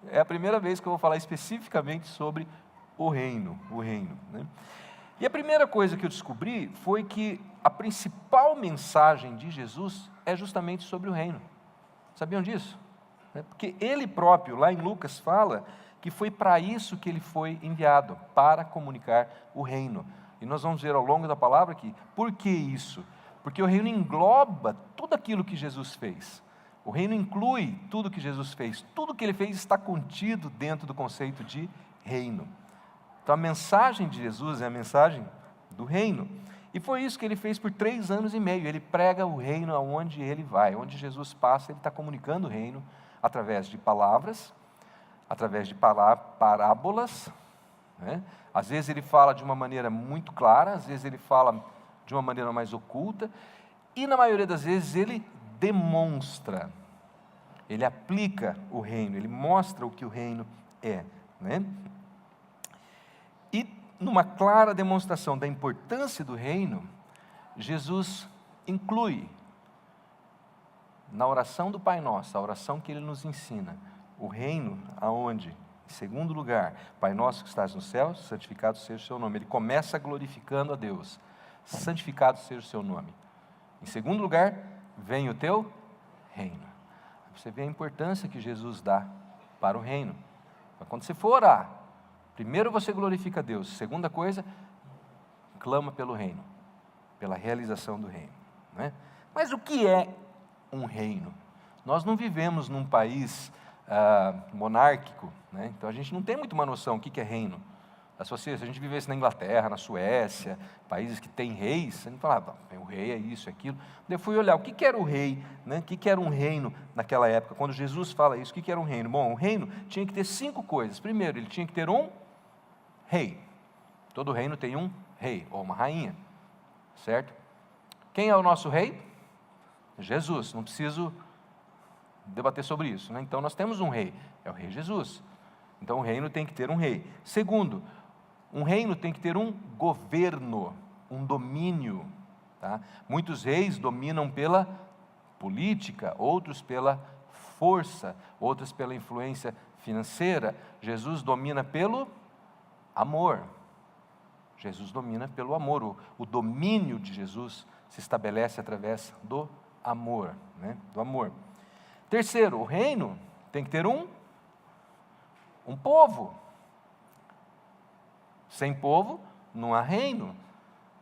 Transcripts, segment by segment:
É a primeira vez que eu vou falar especificamente sobre o reino, né? E a primeira coisa que eu descobri foi que a principal mensagem de Jesus é justamente sobre o reino. Sabiam disso? Porque ele próprio, lá em Lucas, fala que foi para isso que ele foi enviado, para comunicar o reino. E nós vamos ver ao longo da palavra aqui, por que isso? Porque o reino engloba tudo aquilo que Jesus fez. O reino inclui tudo que Jesus fez. Tudo que ele fez está contido dentro do conceito de reino. Então a mensagem de Jesus é a mensagem do reino. E foi isso que ele fez por 3 anos e meio. Ele prega o reino aonde ele vai. Onde Jesus passa, ele está comunicando o reino através de palavras, através de parábolas, né? Às vezes ele fala de uma maneira muito clara, às vezes ele fala de uma maneira mais oculta, e na maioria das vezes ele demonstra, ele aplica o reino, ele mostra o que o reino é, né? E numa clara demonstração da importância do reino, Jesus inclui na oração do Pai Nosso, a oração que ele nos ensina, o reino aonde, em segundo lugar, Pai Nosso que estás no céu, santificado seja o seu nome. Ele começa glorificando a Deus, santificado seja o seu nome. Em segundo lugar, vem o teu reino. Você vê a importância que Jesus dá para o reino. Então, quando você for orar, primeiro você glorifica a Deus, segunda coisa, clama pelo reino, pela realização do reino, né? Mas o que é um reino? Nós não vivemos num país monárquico, né? Então a gente não tem muito uma noção o que é reino. Se a gente vivesse na Inglaterra, na Suécia, países que têm reis, a gente falava, o rei é isso, é aquilo. Eu fui olhar o que era o rei, né? O que era um reino naquela época, quando Jesus fala isso, o que era um reino? Bom, o reino tinha que ter 5 coisas. Primeiro, ele tinha que ter um rei. Todo reino tem um rei, ou uma rainha, certo? Quem é o nosso rei? Jesus, não preciso debater sobre isso, né? Então nós temos um rei, é o rei Jesus. Então o reino tem que ter um rei. Segundo, um reino tem que ter um governo, um domínio, tá? Muitos reis dominam pela política, outros pela força, outros pela influência financeira. Jesus domina pelo amor. Jesus domina pelo amor. O domínio de Jesus se estabelece através do amor, né? Do amor. Terceiro, o reino tem que ter um povo. Sem povo, não há reino.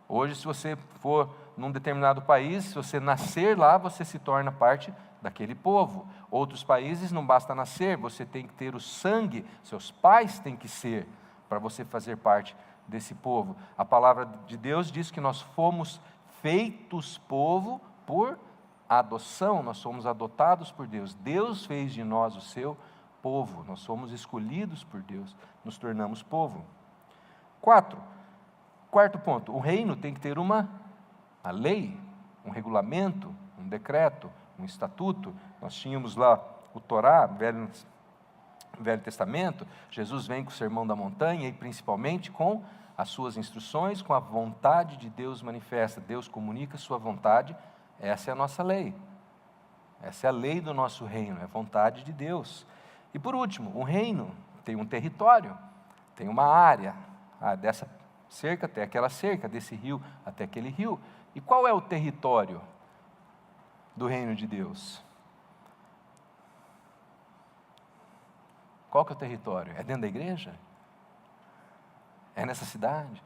Hoje, se você for num determinado país, se você nascer lá, você se torna parte daquele povo. Outros países não basta nascer, você tem que ter o sangue, seus pais têm que ser, para você fazer parte desse povo. A palavra de Deus diz que nós fomos feitos povo por adoção, nós somos adotados por Deus. Deus fez de nós o seu povo, nós somos escolhidos por Deus, nos tornamos povo. Quarto ponto, o reino tem que ter uma lei, um regulamento, um decreto, um estatuto. Nós tínhamos lá o Torá, Velho Testamento. Jesus vem com o Sermão da Montanha e principalmente com as suas instruções, com a vontade de Deus manifesta. Deus comunica a sua vontade, essa é a nossa lei. Essa é a lei do nosso reino, é a vontade de Deus. E por último, o reino tem um território, tem uma área, dessa cerca até aquela cerca, desse rio até aquele rio. E qual é o território do reino de Deus? Qual que é o território? É dentro da igreja? É nessa cidade?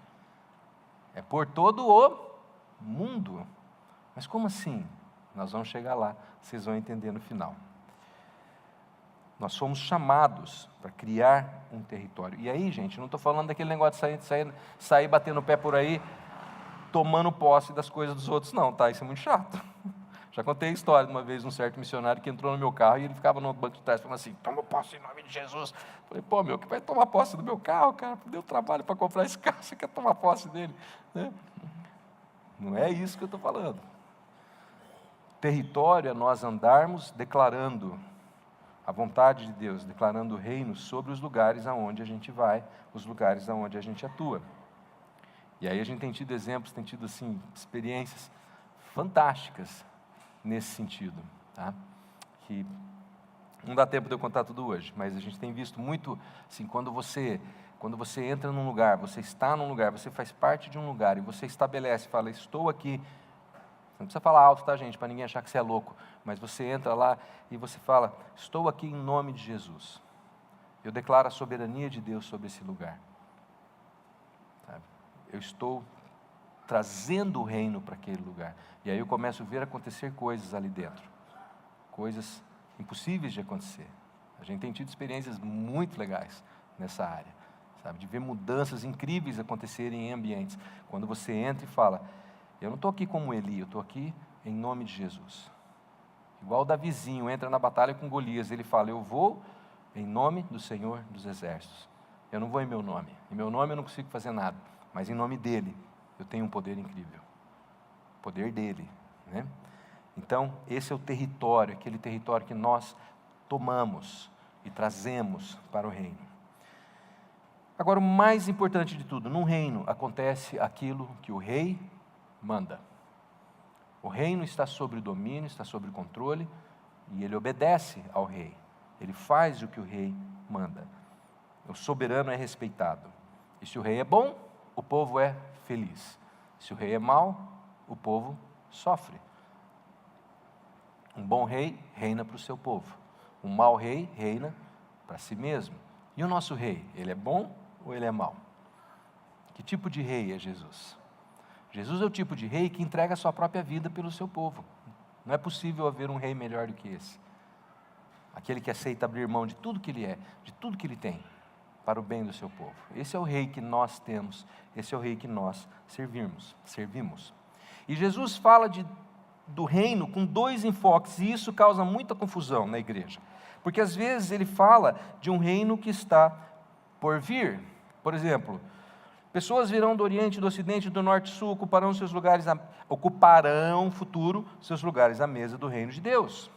É por todo o mundo? Mas como assim? Nós vamos chegar lá, vocês vão entender no final. Nós somos chamados para criar um território. E aí, gente, não estou falando daquele negócio de sair batendo o pé por aí, tomando posse das coisas dos outros, não, tá? Isso é muito chato. Já contei a história de uma vez de um certo missionário que entrou no meu carro e ele ficava no banco de trás falando assim, toma posse em nome de Jesus. Falei, pô, meu, que vai tomar posse do meu carro, cara? Deu trabalho para comprar esse carro, você quer tomar posse dele? Né? Não é isso que eu estou falando. Território é nós andarmos declarando a vontade de Deus, declarando o reino sobre os lugares aonde a gente vai, os lugares aonde a gente atua. E aí a gente tem tido exemplos, tem tido assim, experiências fantásticas nesse sentido, tá? Que Não dá tempo de eu contar tudo hoje, mas a gente tem visto muito, assim, quando você entra num lugar, você está num lugar, você faz parte de um lugar, e você estabelece, fala, estou aqui. Você não precisa falar alto, tá, gente, para ninguém achar que você é louco, mas você entra lá e você fala, estou aqui em nome de Jesus. Eu declaro a soberania de Deus sobre esse lugar. Sabe? Eu estou trazendo o reino para aquele lugar. E aí eu começo a ver acontecer coisas ali dentro. Coisas impossíveis de acontecer. A gente tem tido experiências muito legais nessa área, sabe? De ver mudanças incríveis acontecerem em ambientes. Quando você entra e fala, eu não estou aqui como Eli, eu estou aqui em nome de Jesus. Igual o Davizinho entra na batalha com Golias, ele fala, eu vou em nome do Senhor dos Exércitos. Eu não vou em meu nome. Em meu nome eu não consigo fazer nada, mas em nome dele eu tenho um poder incrível. O poder dele, né? Então, esse é o território, aquele território que nós tomamos e trazemos para o reino. Agora, o mais importante de tudo, num reino acontece aquilo que o rei manda. O reino está sob o domínio, está sob o controle, e ele obedece ao rei. Ele faz o que o rei manda. O soberano é respeitado. E se o rei é bom, o povo é feliz. Se o rei é mau, o povo sofre. Um bom rei reina para o seu povo. Um mau rei reina para si mesmo. E o nosso rei, ele é bom ou ele é mau? Que tipo de rei é Jesus? Jesus é o tipo de rei que entrega a sua própria vida pelo seu povo. Não é possível haver um rei melhor do que esse. Aquele que aceita abrir mão de tudo que ele é, de tudo que ele tem, para o bem do seu povo. Esse é o rei que nós temos, esse é o rei que nós servimos. E Jesus fala do reino com dois enfoques, e isso causa muita confusão na igreja. Porque às vezes ele fala de um reino que está por vir. Por exemplo, pessoas virão do Oriente, do Ocidente, do Norte e Sul, ocuparão futuro seus lugares à mesa do reino de Deus.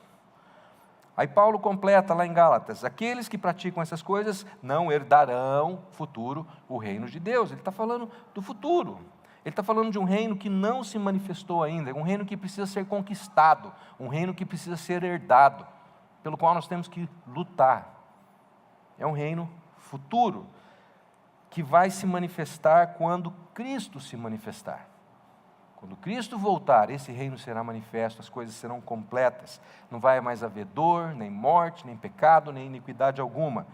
Aí Paulo completa lá em Gálatas, aqueles que praticam essas coisas não herdarão futuro o reino de Deus. Ele está falando do futuro. Ele está falando de um reino que não se manifestou ainda, um reino que precisa ser conquistado, um reino que precisa ser herdado, pelo qual nós temos que lutar. É um reino futuro, que vai se manifestar quando Cristo se manifestar. Quando Cristo voltar, esse reino será manifesto, as coisas serão completas. Não vai mais haver dor, nem morte, nem pecado, nem iniquidade alguma.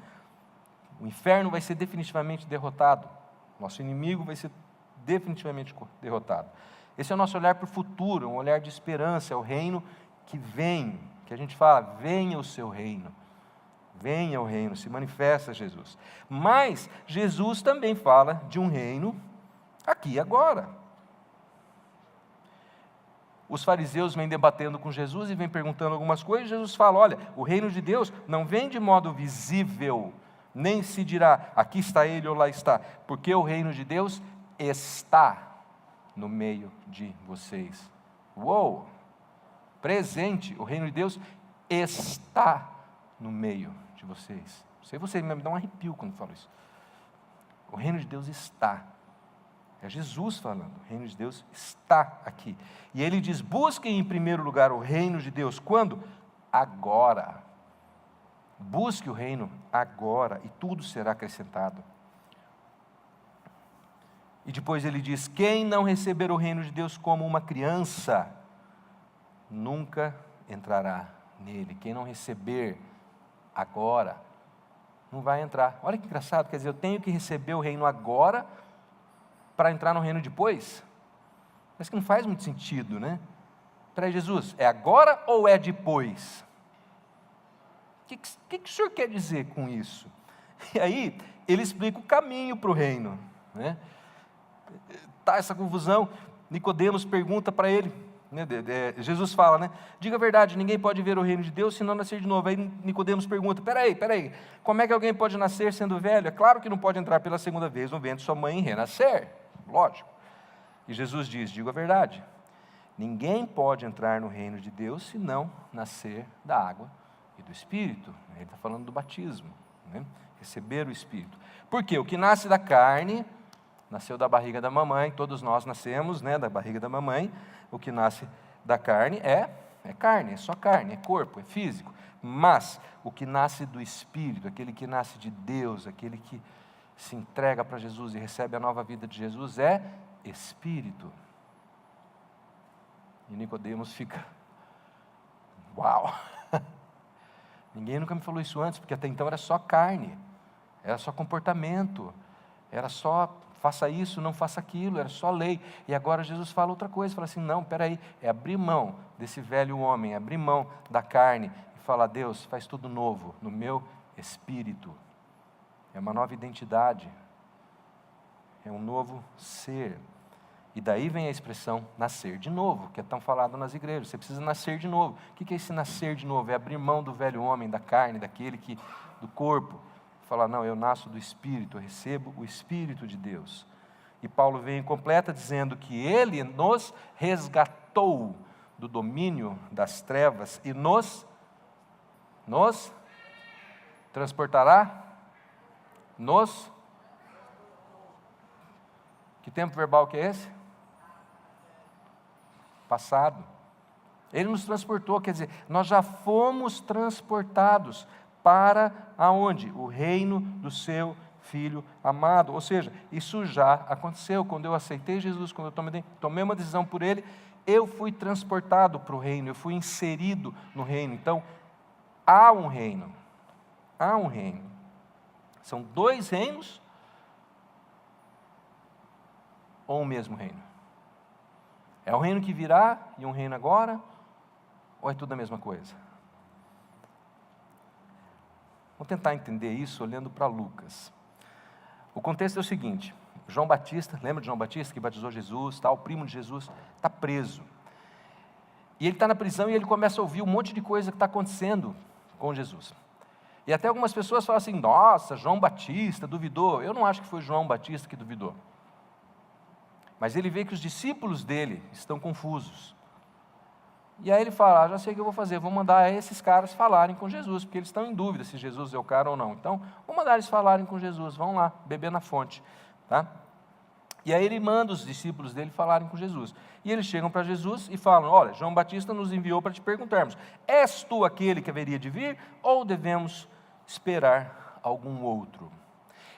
O inferno vai ser definitivamente derrotado. Nosso inimigo vai ser definitivamente derrotado. Esse é o nosso olhar para o futuro, um olhar de esperança, é o reino que vem, que a gente fala, venha o seu reino. Venha o reino, se manifesta Jesus. Mas Jesus também fala de um reino aqui e agora. Os fariseus vêm debatendo com Jesus e vêm perguntando algumas coisas, e Jesus fala, olha, o reino de Deus não vem de modo visível, nem se dirá, aqui está ele ou lá está, porque o reino de Deus está no meio de vocês. Uou! Presente, o reino de Deus está no meio de vocês. Não sei você, me dá um arrepio quando falo isso. O reino de Deus está. É Jesus falando, o reino de Deus está aqui. E ele diz, busquem em primeiro lugar o reino de Deus. Quando? Agora. Busque o reino agora e tudo será acrescentado. E depois ele diz, quem não receber o reino de Deus como uma criança, nunca entrará nele. Quem não receber agora, não vai entrar. Olha que engraçado, quer dizer, eu tenho que receber o reino agora, para entrar no reino depois? Mas que não faz muito sentido, né? Para Jesus, é agora ou é depois? O que o senhor quer dizer com isso? E aí, ele explica o caminho para o reino, né? Tá essa confusão, Nicodemos pergunta para ele, né? Jesus fala, né? Diga a verdade, ninguém pode ver o reino de Deus se não nascer de novo. Aí Nicodemos pergunta, peraí, como é que alguém pode nascer sendo velho? É claro que não pode entrar pela segunda vez no ventre de sua mãe e renascer. Lógico. E Jesus diz, digo a verdade, ninguém pode entrar no reino de Deus se não nascer da água e do Espírito. Ele está falando do batismo, né? Receber o Espírito. Porque o que nasce da carne, nasceu da barriga da mamãe, todos nós nascemos, né, da barriga da mamãe. O que nasce da carne é carne, é só carne, é corpo, é físico. Mas o que nasce do Espírito, aquele que nasce de Deus, aquele que se entrega para Jesus e recebe a nova vida de Jesus é Espírito. E Nicodemos fica, uau! Ninguém nunca me falou isso antes, porque até então era só carne, era só comportamento, era só faça isso, não faça aquilo, era só lei. E agora Jesus fala outra coisa, fala assim, não, peraí, é abrir mão desse velho homem, é abrir mão da carne, e falar, Deus, faz tudo novo no meu espírito. É uma nova identidade, é um novo ser. E daí vem a expressão nascer de novo, que é tão falado nas igrejas. Você precisa nascer de novo. O que é esse nascer de novo? É abrir mão do velho homem, da carne, do corpo. Falar, não, eu nasço do Espírito, eu recebo o Espírito de Deus. E Paulo vem e completa dizendo que Ele nos resgatou do domínio das trevas e nos transportará, que tempo verbal que é esse? Passado. Ele nos transportou, quer dizer, nós já fomos transportados para aonde? O reino do seu Filho amado. Ou seja, isso já aconteceu. Quando eu aceitei Jesus, quando eu tomei uma decisão por Ele, eu fui transportado para o reino, eu fui inserido no reino. Então, há um reino. Há um reino. São dois reinos ou um mesmo reino? É um reino que virá e um reino agora? Ou é tudo a mesma coisa? Vamos tentar entender isso olhando para Lucas. O contexto é o seguinte, João Batista, lembra de João Batista que batizou Jesus, o primo de Jesus, está preso. E ele está na prisão e ele começa a ouvir um monte de coisa que está acontecendo com Jesus. E até algumas pessoas falam assim, nossa, João Batista duvidou. Eu não acho que foi João Batista que duvidou. Mas ele vê que os discípulos dele estão confusos. E aí ele fala, já sei o que eu vou fazer, vou mandar esses caras falarem com Jesus, porque eles estão em dúvida se Jesus é o cara ou não. Então, vou mandar eles falarem com Jesus, vão lá, beber na fonte. Tá? E aí ele manda os discípulos dele falarem com Jesus. E eles chegam para Jesus e falam, olha, João Batista nos enviou para te perguntarmos, és tu aquele que haveria de vir, ou devemos esperar algum outro?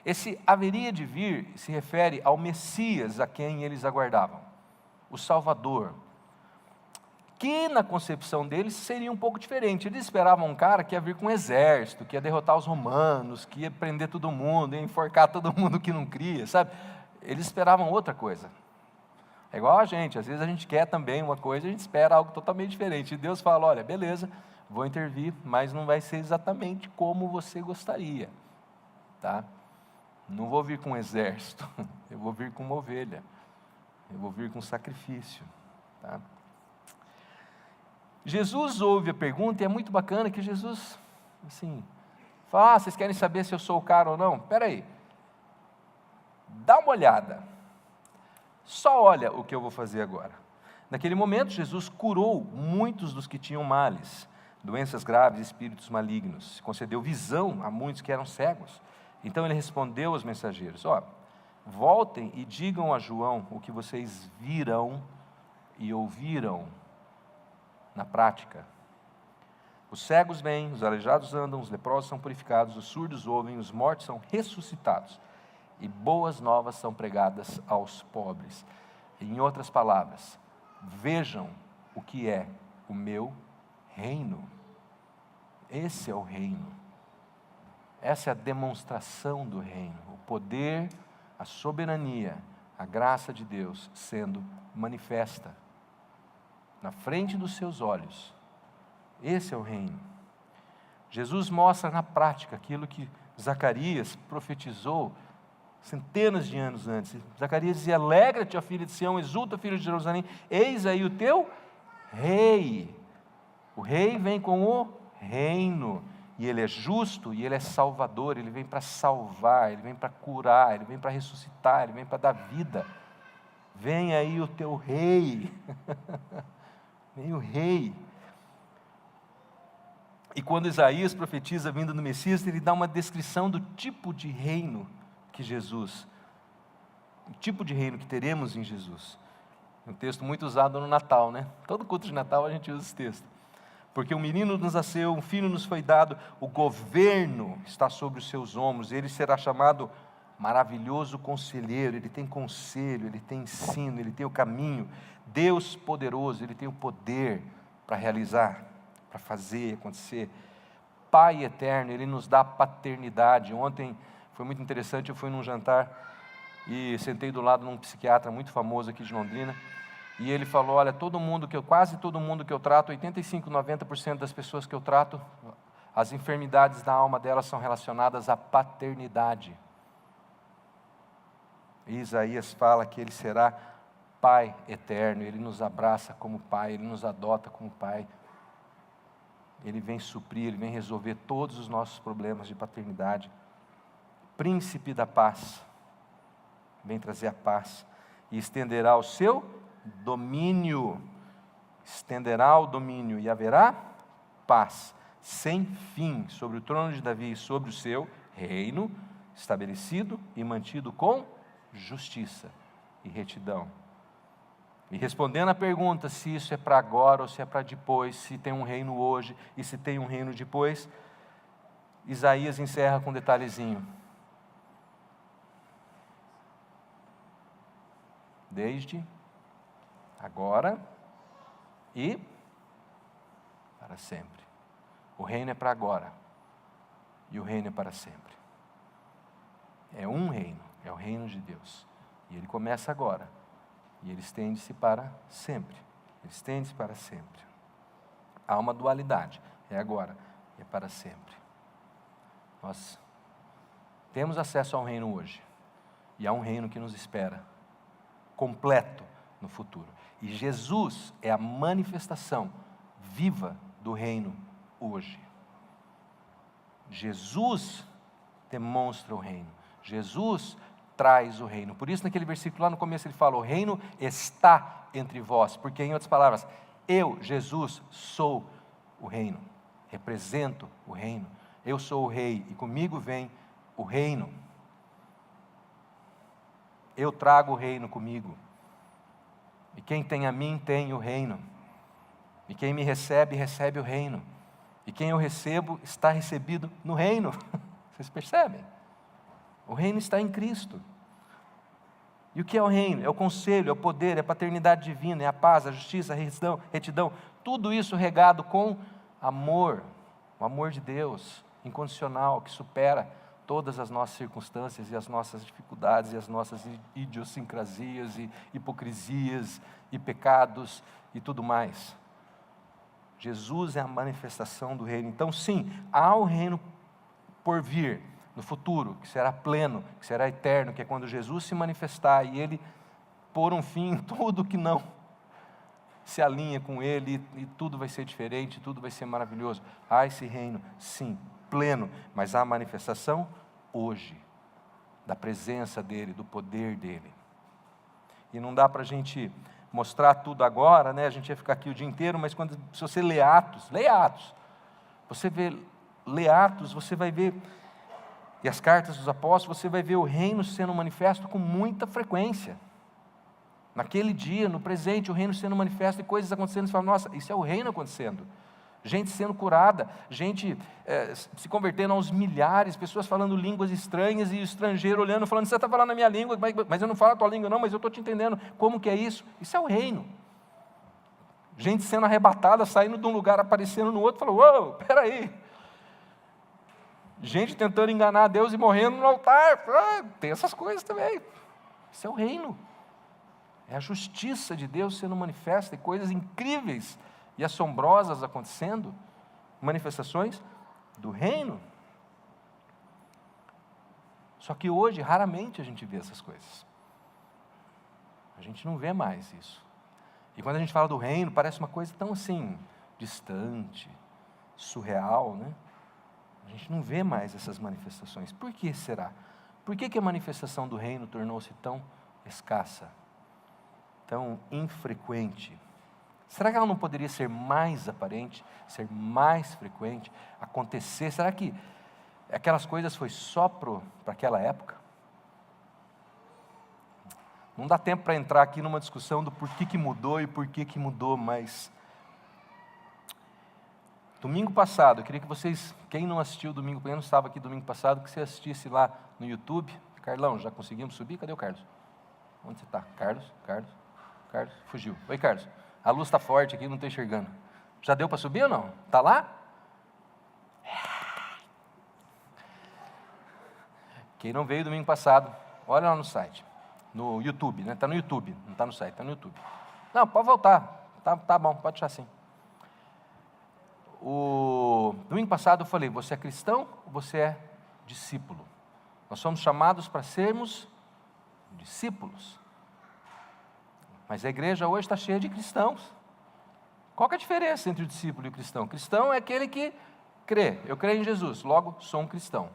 Esse haveria de vir se refere ao Messias a quem eles aguardavam, o Salvador, que na concepção deles seria um pouco diferente. Eles esperavam um cara que ia vir com um exército, que ia derrotar os romanos, que ia prender todo mundo, ia enforcar todo mundo que não cria, sabe? Eles esperavam outra coisa. É igual a gente, às vezes a gente quer também uma coisa, a gente espera algo totalmente diferente. E Deus fala, olha, beleza, vou intervir, mas não vai ser exatamente como você gostaria, tá? Não vou vir com um exército, eu vou vir com uma ovelha, eu vou vir com sacrifício, tá? Jesus ouve a pergunta e é muito bacana que Jesus, assim, fala, vocês querem saber se eu sou o cara ou não? Espera aí, dá uma olhada, só olha o que eu vou fazer agora. Naquele momento, Jesus curou muitos dos que tinham males, doenças graves, espíritos malignos, concedeu visão a muitos que eram cegos. Então ele respondeu aos mensageiros, voltem e digam a João o que vocês viram e ouviram na prática. Os cegos vêm, os aleijados andam, os leprosos são purificados, os surdos ouvem, os mortos são ressuscitados, e boas novas são pregadas aos pobres. Em outras palavras, vejam o que é o meu reino. Esse é o reino. Essa é a demonstração do reino, o poder, a soberania, a graça de Deus sendo manifesta na frente dos seus olhos. Esse é o reino. Jesus mostra na prática aquilo que Zacarias profetizou centenas de anos antes. Zacarias dizia, alegra-te, ó filha de Sião, exulta, filho de Jerusalém, eis aí o teu rei. O rei vem com o reino. E ele é justo, e ele é salvador, ele vem para salvar, ele vem para curar, ele vem para ressuscitar, ele vem para dar vida. Vem aí o teu rei. Vem o rei. E quando Isaías profetiza a vinda do Messias, ele dá uma descrição do tipo de reino que Jesus, o tipo de reino que teremos em Jesus. É um texto muito usado no Natal, né? Todo culto de Natal a gente usa esse texto. Porque um menino nos nasceu, um filho nos foi dado, o governo está sobre os seus ombros, ele será chamado maravilhoso conselheiro, ele tem conselho, ele tem ensino, ele tem o caminho, Deus poderoso, ele tem o poder para realizar, para fazer acontecer. Pai eterno, ele nos dá paternidade. Ontem foi muito interessante, eu fui num jantar e sentei do lado de um psiquiatra muito famoso aqui de Londrina, e ele falou, olha, quase todo mundo que eu trato, 85, 90% das pessoas que eu trato, as enfermidades da alma delas são relacionadas à paternidade. E Isaías fala que ele será Pai eterno, ele nos abraça como Pai, ele nos adota como Pai. Ele vem suprir, ele vem resolver todos os nossos problemas de paternidade. Príncipe da paz, vem trazer a paz e estenderá o seu domínio, estenderá o domínio e haverá paz, sem fim, sobre o trono de Davi e sobre o seu reino, estabelecido e mantido com justiça e retidão. E respondendo à pergunta se isso é para agora ou se é para depois, se tem um reino hoje e se tem um reino depois, Isaías encerra com um detalhezinho. Desde agora e para sempre. O reino é para agora e o reino é para sempre. É um reino, é o reino de Deus. E ele começa agora e ele estende-se para sempre. Ele estende-se para sempre. Há uma dualidade, é agora e é para sempre. Nós temos acesso a um reino hoje e há um reino que nos espera, completo no futuro. E Jesus é a manifestação viva do reino hoje. Jesus demonstra o reino. Jesus traz o reino. Por isso naquele versículo lá no começo ele fala, o reino está entre vós. Porque em outras palavras, eu, Jesus, sou o reino. Represento o reino. Eu sou o rei e comigo vem o reino. Eu trago o reino comigo. E quem tem a mim, tem o reino. E quem me recebe, recebe o reino. E quem eu recebo, está recebido no reino. Vocês percebem? O reino está em Cristo. E o que é o reino? É o conselho, é o poder, é a paternidade divina, é a paz, a justiça, a retidão. Tudo isso regado com amor. O amor de Deus, incondicional, que supera todas as nossas circunstâncias e as nossas dificuldades e as nossas idiosincrasias e hipocrisias e pecados e tudo mais. Jesus é a manifestação do reino. Então sim, há o reino por vir no futuro, que será pleno, que será eterno, que é quando Jesus se manifestar e ele pôr um fim em tudo que não se alinha com ele e tudo vai ser diferente, tudo vai ser maravilhoso. Há esse reino, sim, pleno, mas há a manifestação hoje, da presença dele, do poder dele. E não dá para a gente mostrar tudo agora, né? A gente ia ficar aqui o dia inteiro, mas se você lê Atos, lê Atos, você vai ver, e as cartas dos apóstolos, você vai ver o reino sendo manifesto com muita frequência. Naquele dia, no presente, o reino sendo manifesto e coisas acontecendo, você fala, nossa, isso é o reino acontecendo. Gente sendo curada, gente se convertendo aos milhares, pessoas falando línguas estranhas e o estrangeiro olhando, falando, você está falando a minha língua, mas eu não falo a tua língua não, mas eu estou te entendendo, como que é isso? Isso é o reino. Gente sendo arrebatada, saindo de um lugar, aparecendo no outro, falou, uou, peraí. Gente tentando enganar Deus e morrendo no altar, tem essas coisas também. Isso é o reino. É a justiça de Deus sendo manifesta e coisas incríveis e assombrosas acontecendo, manifestações do reino. Só que hoje, raramente a gente vê essas coisas. A gente não vê mais isso. E quando a gente fala do reino, parece uma coisa tão assim, distante, surreal, né? A gente não vê mais essas manifestações. Por que será? Por que a manifestação do reino tornou-se tão escassa, tão infrequente? Será que ela não poderia ser mais aparente, ser mais frequente, acontecer? Será que aquelas coisas foi só para aquela época? Não dá tempo para entrar aqui numa discussão do porquê que mudou e por que mudou, mas Domingo passado, eu queria que vocês, quem não assistiu domingo, quem não estava aqui domingo passado, que você assistisse lá no YouTube. Carlão, já conseguimos subir? Cadê o Carlos? Onde você está? Carlos? Fugiu. Oi, Carlos. A luz está forte aqui, não estou enxergando. Já deu para subir ou não? Está lá? Quem não veio domingo passado, olha lá no site. No YouTube, né? Está no YouTube, não está no site, está no YouTube. Não, pode voltar. Tá bom, pode deixar assim. Domingo passado eu falei, você é cristão ou você é discípulo? Nós somos chamados para sermos discípulos. Mas a igreja hoje está cheia de cristãos. Qual que é a diferença entre o discípulo e o cristão? Cristão é aquele que crê. Eu creio em Jesus, logo sou um cristão.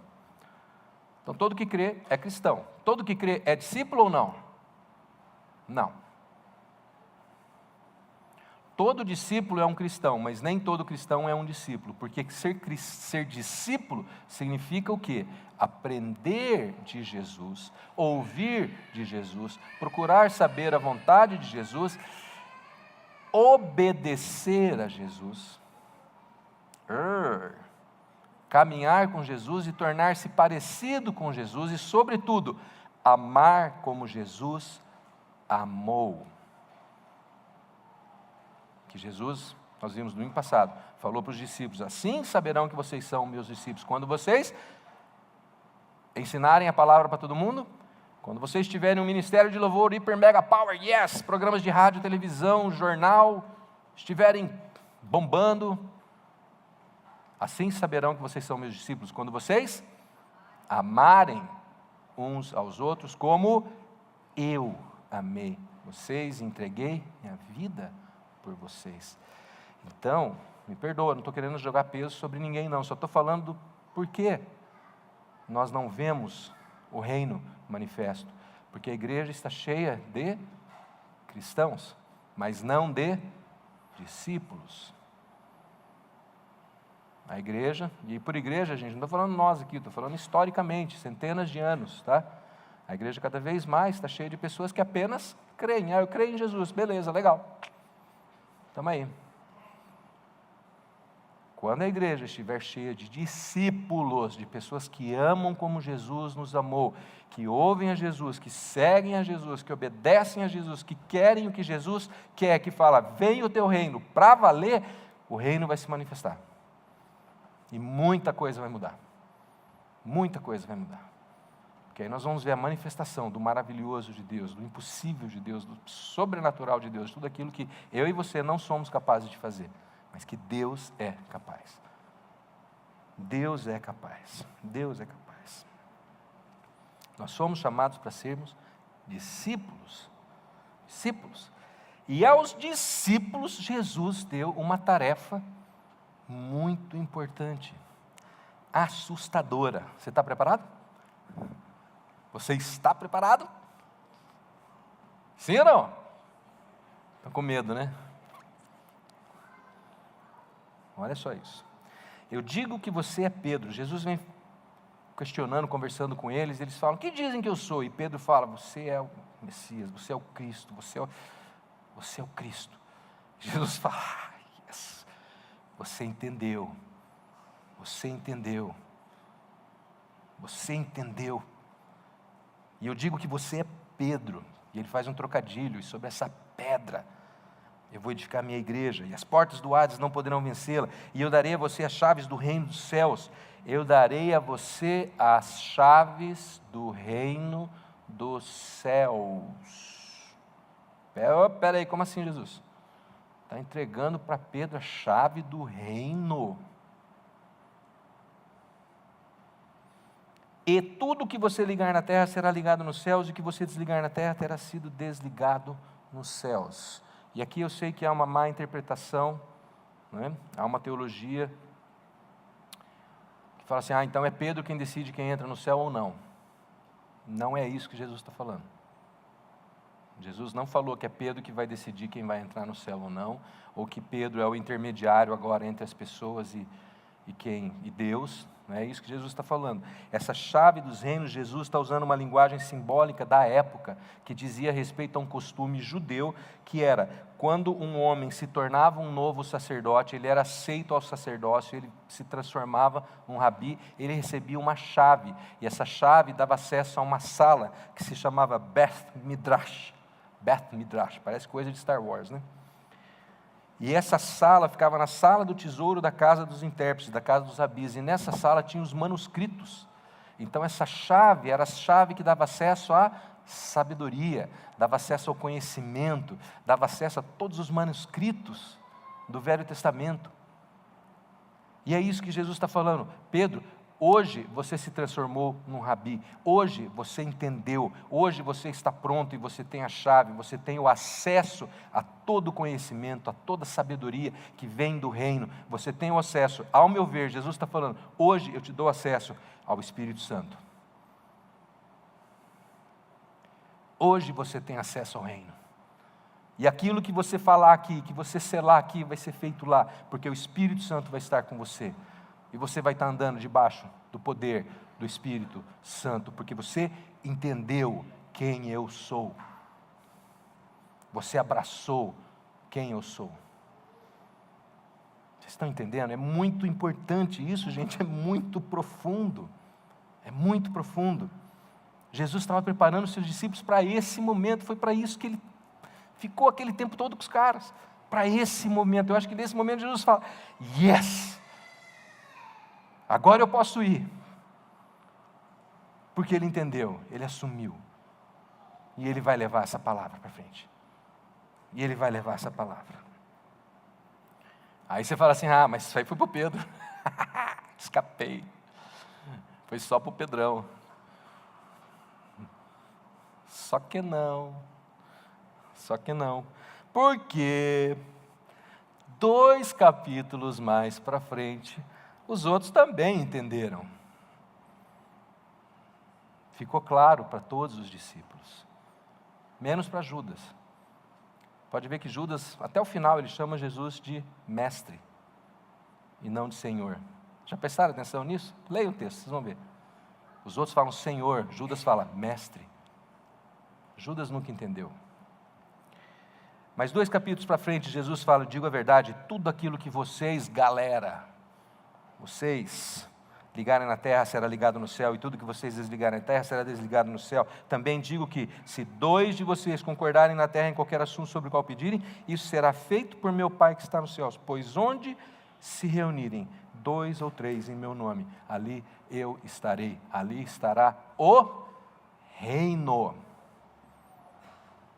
Então todo que crê é cristão. Todo que crê é discípulo ou não? Não. Todo discípulo é um cristão, mas nem todo cristão é um discípulo, porque ser discípulo significa o quê? Aprender de Jesus, ouvir de Jesus, procurar saber a vontade de Jesus, obedecer a Jesus, caminhar com Jesus e tornar-se parecido com Jesus e, sobretudo, amar como Jesus amou. Que Jesus, nós vimos no domingo passado, falou para os discípulos, assim saberão que vocês são meus discípulos, quando vocês ensinarem a palavra para todo mundo, quando vocês tiverem um ministério de louvor, hiper, mega, power, yes, programas de rádio, televisão, jornal, estiverem bombando, assim saberão que vocês são meus discípulos, quando vocês amarem uns aos outros, como eu amei vocês, entreguei minha vida por vocês. Então, me perdoa, não estou querendo jogar peso sobre ninguém não, só estou falando do porquê nós não vemos o reino manifesto, porque a igreja está cheia de cristãos, mas não de discípulos. A igreja, e por igreja, gente, não estou falando nós aqui, estou falando historicamente, centenas de anos, tá? A igreja cada vez mais está cheia de pessoas que apenas creem, eu creio em Jesus, beleza, legal. Estamos aí. Quando a igreja estiver cheia de discípulos, de pessoas que amam como Jesus nos amou, que ouvem a Jesus, que seguem a Jesus, que obedecem a Jesus, que querem o que Jesus quer, que fala, venha o teu reino, para valer, o reino vai se manifestar. E muita coisa vai mudar. Muita coisa vai mudar. Porque aí nós vamos ver a manifestação do maravilhoso de Deus, do impossível de Deus, do sobrenatural de Deus, tudo aquilo que eu e você não somos capazes de fazer, mas que Deus é capaz. Deus é capaz. Deus é capaz. Nós somos chamados para sermos discípulos. Discípulos. E aos discípulos, Jesus deu uma tarefa muito importante, assustadora. Você está preparado? Você está preparado? Sim ou não? Está com medo, né? Olha só isso. Eu digo que você é Pedro. Jesus vem questionando, conversando com eles. Eles falam, que dizem que eu sou? E Pedro fala, você é o Messias, você é o Cristo, você é o Cristo. Jesus fala, yes, você entendeu. Você entendeu. Você entendeu. E eu digo que você é Pedro, e ele faz um trocadilho, e sobre essa pedra eu vou edificar a minha igreja, e as portas do Hades não poderão vencê-la, e eu darei a você as chaves do reino dos céus, eu darei a você as chaves do reino dos céus. Espera aí, como assim, Jesus? Está entregando para Pedro a chave do reino. E tudo que você ligar na terra será ligado nos céus, e o que você desligar na terra terá sido desligado nos céus. E aqui eu sei que há uma má interpretação, né? Há uma teologia que fala assim, então é Pedro quem decide quem entra no céu ou não. Não é isso que Jesus está falando. Jesus não falou que é Pedro que vai decidir quem vai entrar no céu ou não, ou que Pedro é o intermediário agora entre as pessoas e Deus, É isso que Jesus está falando. Essa chave dos reinos, Jesus está usando uma linguagem simbólica da época, que dizia respeito a um costume judeu, que era, quando um homem se tornava um novo sacerdote, ele era aceito ao sacerdócio, ele se transformava num rabi, ele recebia uma chave, e essa chave dava acesso a uma sala, que se chamava Beth Midrash. Beth Midrash, parece coisa de Star Wars, né? E essa sala ficava na sala do tesouro da casa dos intérpretes, da casa dos rabis. E nessa sala tinha os manuscritos. Então essa chave era a chave que dava acesso à sabedoria, dava acesso ao conhecimento, dava acesso a todos os manuscritos do Velho Testamento. E é isso que Jesus está falando. Pedro, hoje você se transformou num rabi, hoje você entendeu, hoje você está pronto e você tem a chave, você tem o acesso a todo o conhecimento, a toda a sabedoria que vem do reino, você tem o acesso, ao meu ver, Jesus está falando, hoje eu te dou acesso ao Espírito Santo. Hoje você tem acesso ao reino. E aquilo que você falar aqui, que você selar aqui, vai ser feito lá, porque o Espírito Santo vai estar com você. E você vai estar andando debaixo do poder do Espírito Santo, porque você entendeu quem eu sou. Você abraçou quem eu sou. Vocês estão entendendo? É muito importante isso, gente, é muito profundo. É muito profundo. Jesus estava preparando os seus discípulos para esse momento, foi para isso que ele ficou aquele tempo todo com os caras, para esse momento. Eu acho que nesse momento Jesus fala, yes! Agora eu posso ir, porque ele entendeu, ele assumiu, e ele vai levar essa palavra para frente, e ele vai levar essa palavra. Aí você fala assim, mas isso aí foi para o Pedro, escapei, foi só para o Pedrão, só que não, porque 2 capítulos mais para frente, os outros também entenderam. Ficou claro para todos os discípulos, menos para Judas. Pode ver que Judas, até o final, ele chama Jesus de mestre, e não de Senhor. Já prestaram atenção nisso? Leia o texto, vocês vão ver. Os outros falam Senhor, Judas fala mestre. Judas nunca entendeu. Mas 2 capítulos para frente, Jesus fala, digo a verdade, tudo aquilo que vocês, galera, vocês ligarem na terra será ligado no céu, e tudo que vocês desligarem na terra será desligado no céu. Também digo que, se 2 de vocês concordarem na terra em qualquer assunto sobre o qual pedirem, isso será feito por meu Pai que está nos céus. Pois onde se reunirem 2 ou 3 em meu nome, ali eu estarei. Ali estará o reino.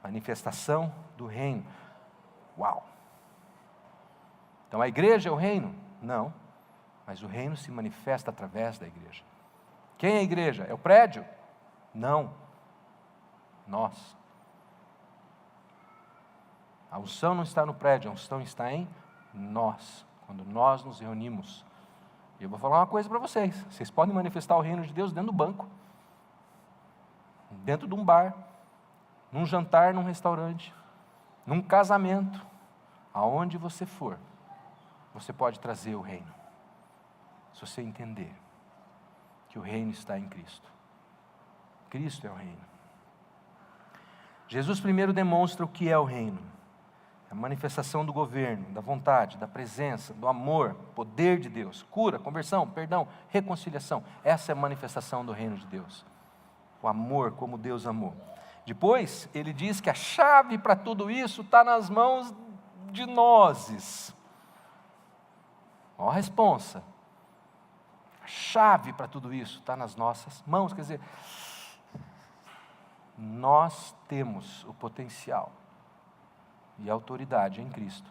Manifestação do reino. Uau! Então a igreja é o reino? Não. Mas o reino se manifesta através da igreja. Quem é a igreja? É o prédio? Não. Nós. A unção não está no prédio, a unção está em nós. Quando nós nos reunimos. E eu vou falar uma coisa para vocês. Vocês podem manifestar o reino de Deus dentro do banco. Dentro de um bar. Num jantar, num restaurante. Num casamento. Aonde você for. Você pode trazer o reino. Se você entender que o reino está em Cristo. Cristo é o reino. Jesus primeiro demonstra o que é o reino. A manifestação do governo, da vontade, da presença, do amor, poder de Deus. Cura, conversão, perdão, reconciliação. Essa é a manifestação do reino de Deus. O amor como Deus amou. Depois, ele diz que a chave para tudo isso está nas mãos de nós. Ó a responsa. A chave para tudo isso está nas nossas mãos, quer dizer, nós temos o potencial e a autoridade em Cristo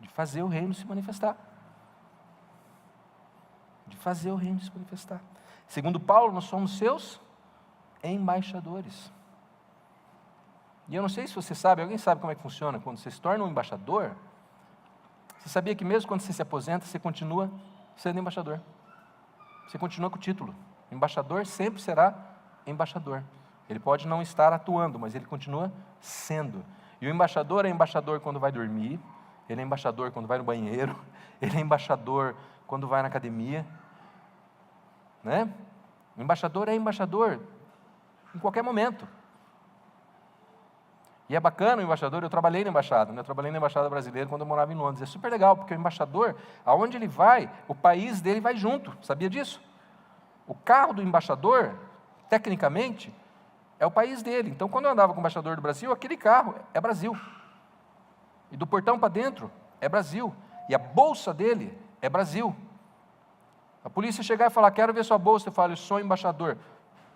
de fazer o reino se manifestar. De fazer o reino se manifestar. Segundo Paulo, nós somos seus embaixadores. E eu não sei se você sabe, alguém sabe como é que funciona quando você se torna um embaixador? Você sabia que mesmo quando você se aposenta, você continua sendo embaixador. Você continua com o título. Embaixador sempre será embaixador. Ele pode não estar atuando, mas ele continua sendo. E o embaixador é embaixador quando vai dormir, ele é embaixador quando vai no banheiro, ele é embaixador quando vai na academia, né? O embaixador é embaixador em qualquer momento. E é bacana o embaixador, eu trabalhei na embaixada, né? Eu trabalhei na embaixada brasileira quando eu morava em Londres. É super legal, porque o embaixador, aonde ele vai, o país dele vai junto, sabia disso? O carro do embaixador, tecnicamente, é o país dele. Então, quando eu andava com o embaixador do Brasil, aquele carro é Brasil. E do portão para dentro é Brasil. E a bolsa dele é Brasil. A polícia chegar e falar, quero ver sua bolsa, eu falo, eu sou embaixador.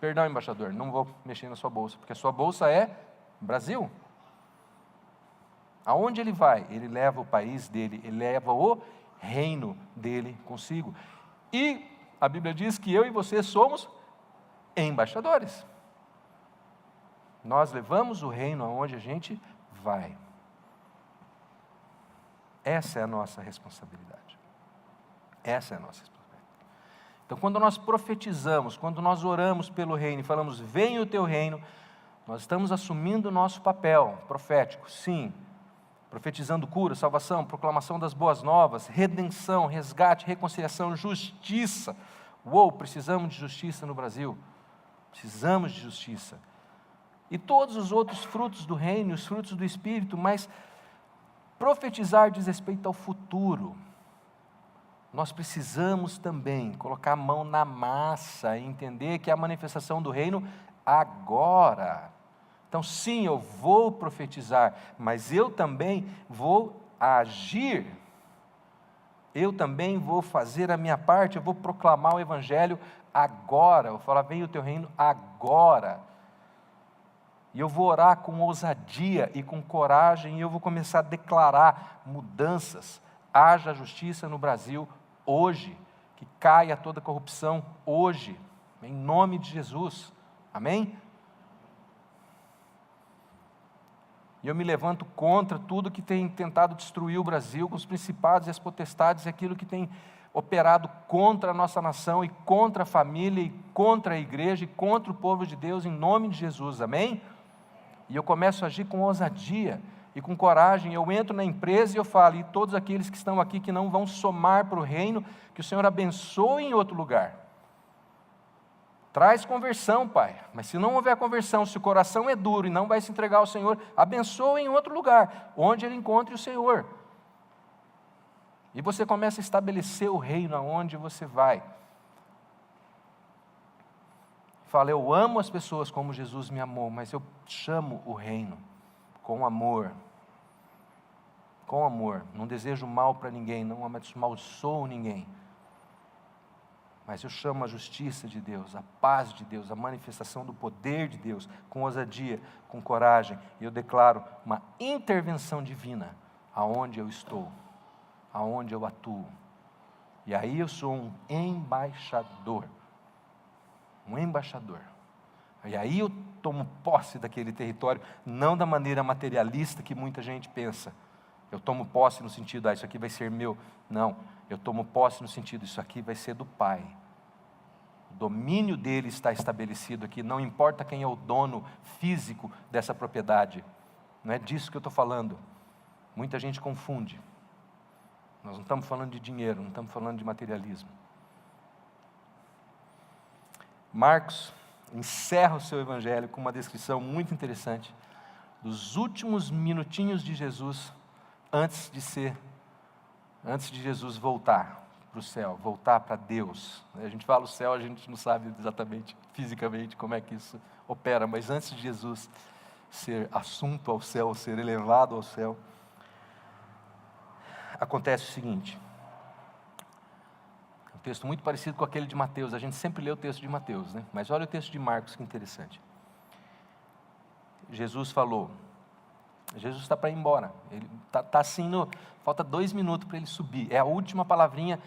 Perdão, embaixador, não vou mexer na sua bolsa, porque a sua bolsa é Brasil. Aonde ele vai? Ele leva o país dele, ele leva o reino dele consigo. E a Bíblia diz que eu e você somos embaixadores. Nós levamos o reino aonde a gente vai. Essa é a nossa responsabilidade. Essa é a nossa responsabilidade. Então, quando nós profetizamos, quando nós oramos pelo reino e falamos, venha o teu reino, nós estamos assumindo o nosso papel profético, sim. Profetizando cura, salvação, proclamação das boas novas, redenção, resgate, reconciliação, justiça. Uou, precisamos de justiça no Brasil. Precisamos de justiça. E todos os outros frutos do reino, os frutos do Espírito, mas profetizar diz respeito ao futuro. Nós precisamos também colocar a mão na massa e entender que é a manifestação do reino agora. Então, sim, eu vou profetizar, mas eu também vou agir. Eu também vou fazer a minha parte, eu vou proclamar o Evangelho agora. Eu vou falar, vem o teu reino agora. E eu vou orar com ousadia e com coragem, e eu vou começar a declarar mudanças. Haja justiça no Brasil hoje, que caia toda corrupção hoje, em nome de Jesus. Amém? E eu me levanto contra tudo que tem tentado destruir o Brasil, com os principados e as potestades, e aquilo que tem operado contra a nossa nação, e contra a família, e contra a igreja, e contra o povo de Deus, em nome de Jesus, amém? E eu começo a agir com ousadia e com coragem. Eu entro na empresa e eu falo, e todos aqueles que estão aqui que não vão somar para o reino, que o Senhor abençoe em outro lugar. Traz conversão, Pai, mas se não houver conversão, se o coração é duro e não vai se entregar ao Senhor, abençoe em outro lugar, onde ele encontre o Senhor. E você começa a estabelecer o reino aonde você vai. Fala, eu amo as pessoas como Jesus me amou, mas eu chamo o reino com amor. Com amor, não desejo mal para ninguém, não amaldiçoo ninguém. Mas eu chamo a justiça de Deus, a paz de Deus, a manifestação do poder de Deus, com ousadia, com coragem. E eu declaro uma intervenção divina aonde eu estou, aonde eu atuo. E aí eu sou um embaixador. Um embaixador. E aí eu tomo posse daquele território, não da maneira materialista que muita gente pensa. Eu tomo posse no sentido, isso aqui vai ser meu. Não, eu tomo posse no sentido, isso aqui vai ser do Pai. O domínio dele está estabelecido aqui, não importa quem é o dono físico dessa propriedade. Não é disso que eu estou falando. Muita gente confunde. Nós não estamos falando de dinheiro, não estamos falando de materialismo. Marcos encerra o seu evangelho com uma descrição muito interessante dos últimos minutinhos de Jesus antes de Jesus voltar para o céu, voltar para Deus. A gente fala o céu, a gente não sabe exatamente fisicamente como é que isso opera, mas antes de Jesus ser assunto ao céu, ser elevado ao céu, acontece o seguinte. Um texto muito parecido com aquele de Mateus. A gente sempre lê o texto de Mateus, né? Mas olha o texto de Marcos, que interessante. Jesus falou, Jesus está para ir embora, ele está assim, falta 2 minutos para ele subir, é a última palavrinha,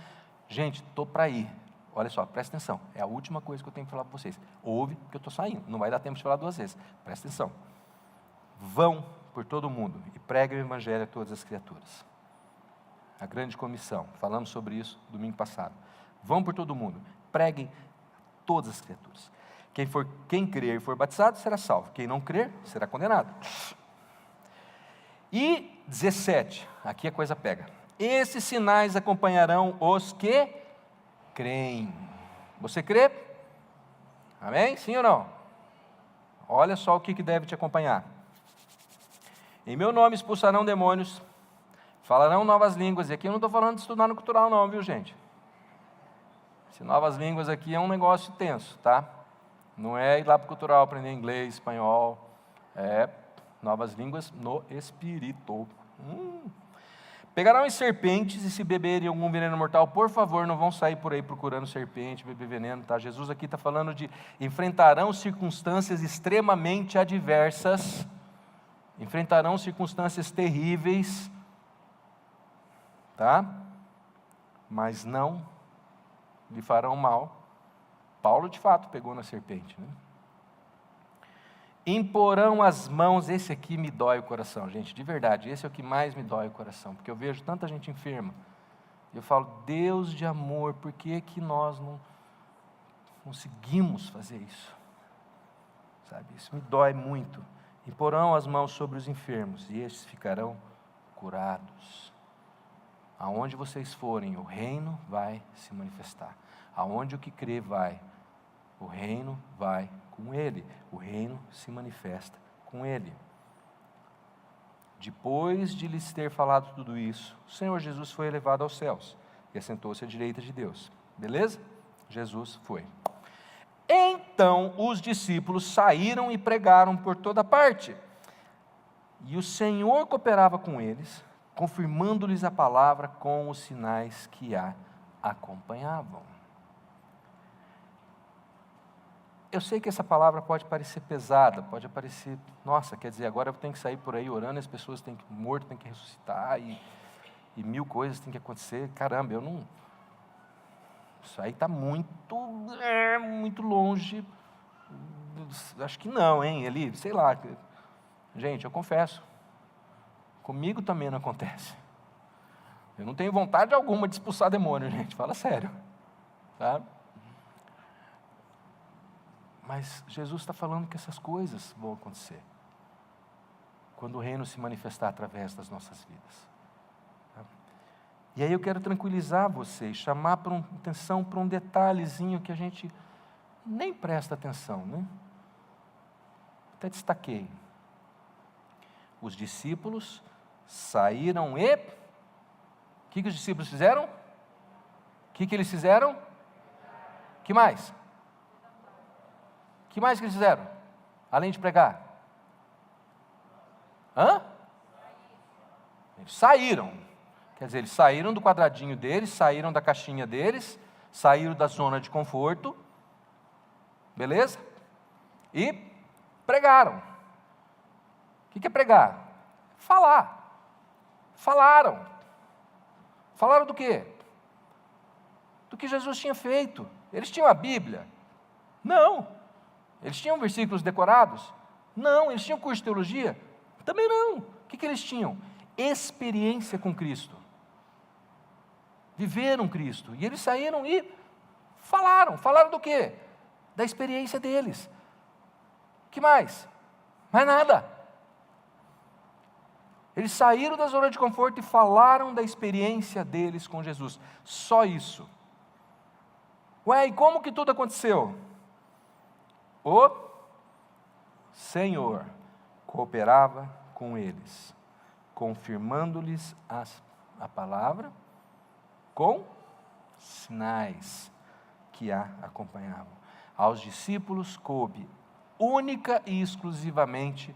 gente, estou para ir, olha só, presta atenção, é a última coisa que eu tenho que falar para vocês, ouve que eu estou saindo, não vai dar tempo de falar 2 vezes, presta atenção, vão por todo mundo e preguem o evangelho a todas as criaturas, a grande comissão, falamos sobre isso domingo passado, vão por todo mundo, preguem a todas as criaturas, quem crer e for batizado será salvo, quem não crer será condenado. E 17, aqui a coisa pega. esses sinais acompanharão os que creem. Você crê? Amém? Sim ou não? Olha só o que deve te acompanhar. Em meu nome expulsarão demônios, falarão novas línguas. E aqui eu não estou falando de estudar no cultural não, viu gente? Esse novas línguas aqui é um negócio tenso, tá? Não é ir lá para o cultural aprender inglês, espanhol. É novas línguas no espírito. Pegarão em serpentes, e se beberem algum veneno mortal, por favor, não vão sair por aí procurando serpente, beber veneno, tá? Jesus aqui está falando de enfrentarão circunstâncias extremamente adversas, enfrentarão circunstâncias terríveis, tá? Mas não lhe farão mal. Paulo, de fato, pegou na serpente, né? Imporão as mãos, esse aqui me dói o coração, gente, de verdade, esse é o que mais me dói o coração, porque eu vejo tanta gente enferma, e eu falo, Deus de amor, por que que nós não conseguimos fazer isso? Sabe, isso me dói muito. Imporão as mãos sobre os enfermos, e estes ficarão curados. Aonde vocês forem, o reino vai se manifestar. Aonde o que crê vai, o reino vai com ele, o reino se manifesta com ele. Depois de lhes ter falado tudo isso, o Senhor Jesus foi elevado aos céus e assentou-se à direita de Deus. Beleza? Jesus foi. Então os discípulos saíram e pregaram por toda parte. E o Senhor cooperava com eles, confirmando-lhes a palavra com os sinais que a acompanhavam. Eu sei que essa palavra pode parecer pesada, pode parecer, nossa, quer dizer, agora eu tenho que sair por aí orando, as pessoas têm que, morto tem que ressuscitar, e 1000 coisas têm que acontecer. Caramba, eu não... Isso aí está muito longe. Acho que não, hein, Eli? Sei lá. Gente, eu confesso, comigo também não acontece. Eu não tenho vontade alguma de expulsar demônio, gente, fala sério. Tá? Mas Jesus está falando que essas coisas vão acontecer quando o reino se manifestar através das nossas vidas. Tá? E aí eu quero tranquilizar vocês, chamar para atenção para um detalhezinho que a gente nem presta atenção, né? Até destaquei. Os discípulos saíram e... O que os discípulos fizeram? O que eles fizeram? O que mais? O que mais que eles fizeram? Além de pregar? Eles saíram. Quer dizer, eles saíram do quadradinho deles, saíram da caixinha deles, saíram da zona de conforto, beleza? E pregaram. O que é pregar? Falar. Falaram. Falaram do quê? Do que Jesus tinha feito. Eles tinham a Bíblia? Não. Eles tinham versículos decorados? Não. Eles tinham curso de teologia? Também não. O que eles tinham? Experiência com Cristo. Viveram Cristo. E eles saíram e falaram. Falaram do quê? Da experiência deles. O que mais? Mais nada. Eles saíram da zona de conforto e falaram da experiência deles com Jesus. Só isso. Ué, e como que tudo aconteceu? O Senhor cooperava com eles, confirmando-lhes a palavra com sinais que a acompanhavam. Aos discípulos coube única e exclusivamente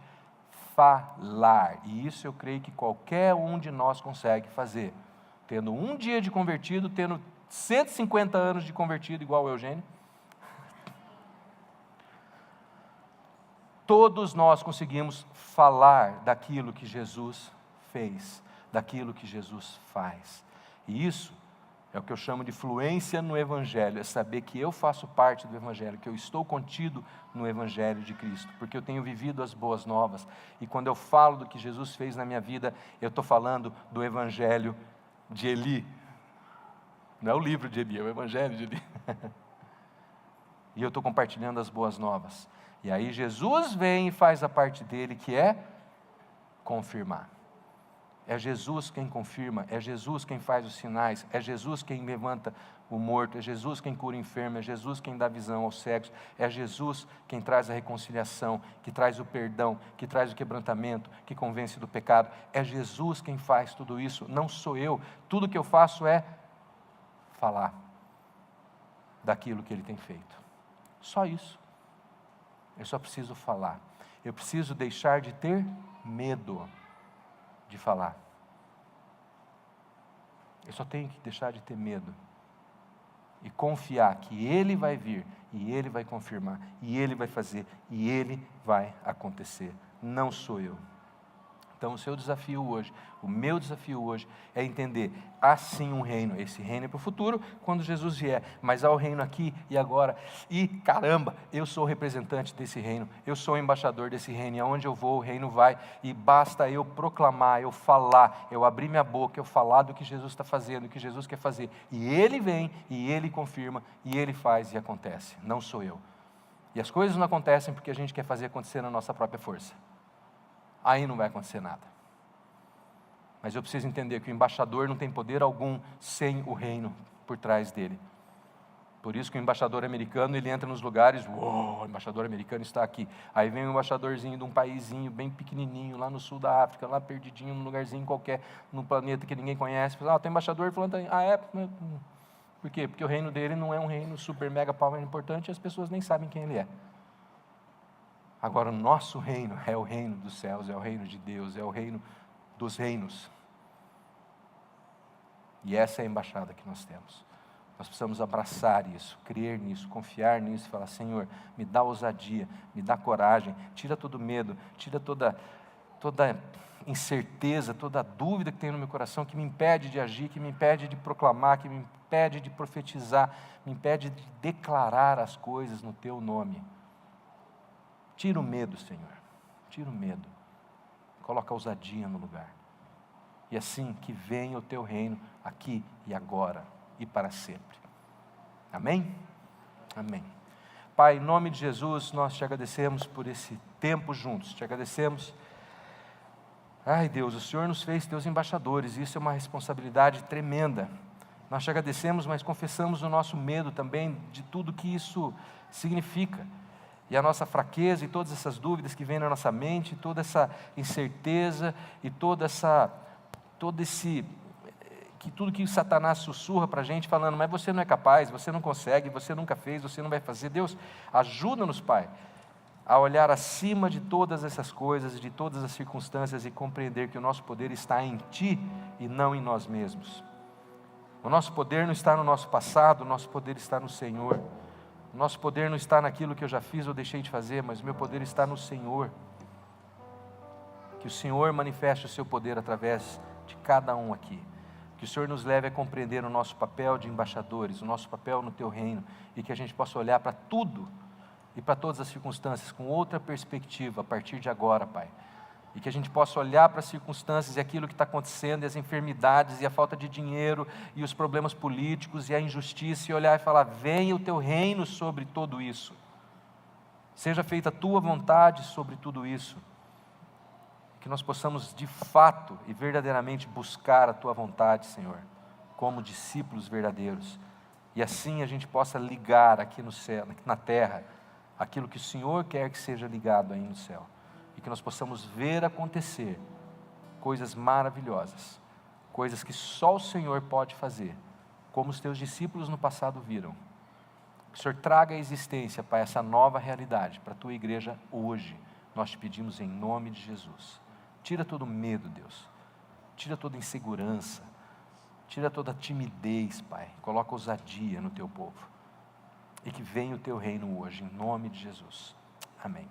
falar, e isso eu creio que qualquer um de nós consegue fazer, tendo um dia de convertido, tendo 150 anos de convertido, igual o Eugênio. Todos nós conseguimos falar daquilo que Jesus fez, daquilo que Jesus faz. E isso é o que eu chamo de fluência no Evangelho, é saber que eu faço parte do Evangelho, que eu estou contido no Evangelho de Cristo, porque eu tenho vivido as boas novas, e quando eu falo do que Jesus fez na minha vida, eu estou falando do Evangelho de Eli. Não é o livro de Eli, é o Evangelho de Eli. E eu estou compartilhando as boas novas. E aí Jesus vem e faz a parte dele, que é confirmar. É Jesus quem confirma, é Jesus quem faz os sinais, é Jesus quem levanta o morto, é Jesus quem cura o enfermo, é Jesus quem dá visão aos cegos, é Jesus quem traz a reconciliação, que traz o perdão, que traz o quebrantamento, que convence do pecado. É Jesus quem faz tudo isso, não sou eu. Tudo que eu faço é falar daquilo que Ele tem feito. Só isso. Eu só preciso falar. Eu preciso deixar de ter medo de falar. Eu só tenho que deixar de ter medo e confiar que Ele vai vir, e Ele vai confirmar, e Ele vai fazer, e Ele vai acontecer. Não sou eu. Então o seu desafio hoje, o meu desafio hoje é entender, há sim um reino, esse reino é para o futuro, quando Jesus vier, mas há o reino aqui e agora, e caramba, eu sou o representante desse reino, eu sou o embaixador desse reino, e aonde eu vou o reino vai, e basta eu proclamar, eu falar, eu abrir minha boca, eu falar do que Jesus está fazendo, do que Jesus quer fazer, e Ele vem, e Ele confirma, e Ele faz e acontece, não sou eu. E as coisas não acontecem porque a gente quer fazer acontecer na nossa própria força. Aí não vai acontecer nada. Mas eu preciso entender que o embaixador não tem poder algum sem o reino por trás dele. Por isso que o embaixador americano, ele entra nos lugares, uou, o embaixador americano está aqui. Aí vem um embaixadorzinho de um paísinho bem pequenininho, lá no sul da África, lá perdidinho, num lugarzinho qualquer, num planeta que ninguém conhece. Tem embaixador falando, por quê? Porque o reino dele não é um reino super mega power importante e as pessoas nem sabem quem ele é. Agora, o nosso reino é o reino dos céus, é o reino de Deus, é o reino dos reinos. E essa é a embaixada que nós temos. Nós precisamos abraçar isso, crer nisso, confiar nisso, e falar, Senhor, me dá ousadia, me dá coragem, tira todo medo, tira toda incerteza, toda dúvida que tem no meu coração, que me impede de agir, que me impede de proclamar, que me impede de profetizar, me impede de declarar as coisas no Teu nome. Tira o medo, Senhor, tira o medo, coloca a ousadia no lugar, e assim que venha o Teu reino, aqui e agora, e para sempre, amém? Amém. Pai, em nome de Jesus, nós te agradecemos por esse tempo juntos, te agradecemos, Deus, o Senhor nos fez Teus embaixadores, isso é uma responsabilidade tremenda, nós te agradecemos, mas confessamos o nosso medo também, de tudo que isso significa, e a nossa fraqueza e todas essas dúvidas que vêm na nossa mente, toda essa incerteza e tudo que Satanás sussurra para a gente falando, mas você não é capaz, você não consegue, você nunca fez, você não vai fazer. Deus, ajuda-nos, Pai, a olhar acima de todas essas coisas, de todas as circunstâncias e compreender que o nosso poder está em Ti e não em nós mesmos. O nosso poder não está no nosso passado, o nosso poder está no Senhor. O nosso poder não está naquilo que eu já fiz ou deixei de fazer, mas o meu poder está no Senhor. Que o Senhor manifeste o seu poder através de cada um aqui. Que o Senhor nos leve a compreender o nosso papel de embaixadores, o nosso papel no Teu reino, e que a gente possa olhar para tudo e para todas as circunstâncias com outra perspectiva a partir de agora, Pai. E que a gente possa olhar para as circunstâncias e aquilo que está acontecendo, e as enfermidades, e a falta de dinheiro, e os problemas políticos, e a injustiça, e olhar e falar, venha o Teu reino sobre tudo isso. Seja feita a Tua vontade sobre tudo isso. Que nós possamos de fato e verdadeiramente buscar a Tua vontade, Senhor, como discípulos verdadeiros. E assim a gente possa ligar aqui no céu, na terra, aquilo que o Senhor quer que seja ligado aí no céu. E que nós possamos ver acontecer coisas maravilhosas, coisas que só o Senhor pode fazer, como os Teus discípulos no passado viram. Que o Senhor traga à existência, Pai, essa nova realidade para a Tua igreja hoje. Nós te pedimos em nome de Jesus. Tira todo medo, Deus. Tira toda insegurança. Tira toda timidez, Pai. Coloca ousadia no Teu povo. E que venha o Teu reino hoje, em nome de Jesus. Amém.